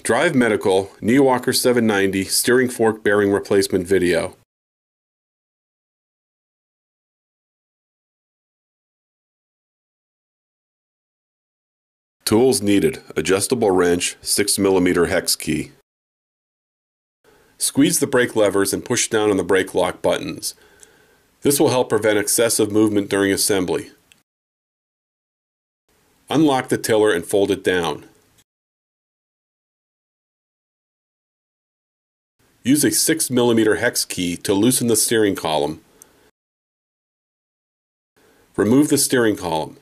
Drive Medical Knee Walker 790 Steering Fork Bearing Replacement Video. Tools needed: adjustable wrench, 6mm hex key. Squeeze the brake levers and push down on the brake lock buttons. This will help prevent excessive movement during assembly. Unlock the tiller and fold it down. Use a 6mm hex key to loosen the steering column. Remove the steering column.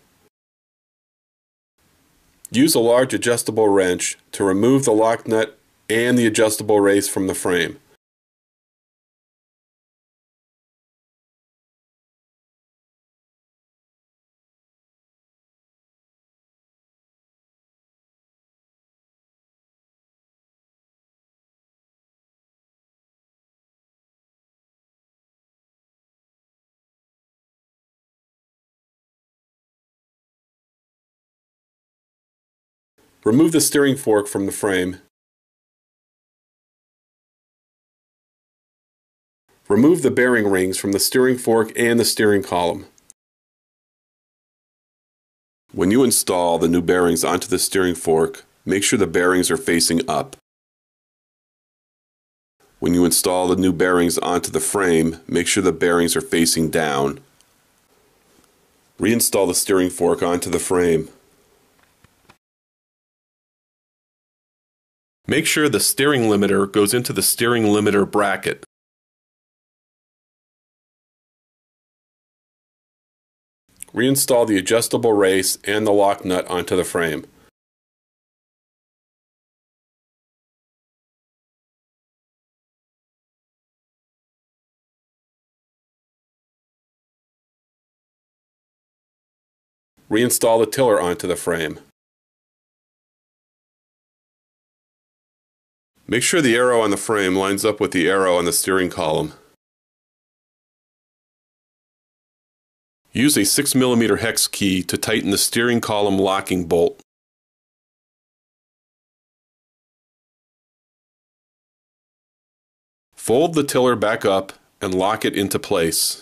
Use a large adjustable wrench to remove the lock nut and the adjustable race from the frame. Remove the steering fork from the frame. Remove the bearing rings from the steering fork and the steering column. When you install the new bearings onto the steering fork, make sure the bearings are facing up. When you install the new bearings onto the frame, make sure the bearings are facing down. Reinstall the steering fork onto the frame. Make sure the steering limiter goes into the steering limiter bracket. Reinstall the adjustable race and the lock nut onto the frame. Reinstall the tiller onto the frame. Make sure the arrow on the frame lines up with the arrow on the steering column. Use a 6mm hex key to tighten the steering column locking bolt. Fold the tiller back up and lock it into place.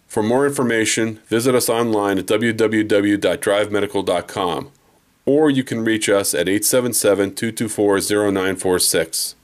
For more information, visit us online at www.drivemedical.com, or you can reach us at 877-224-0946.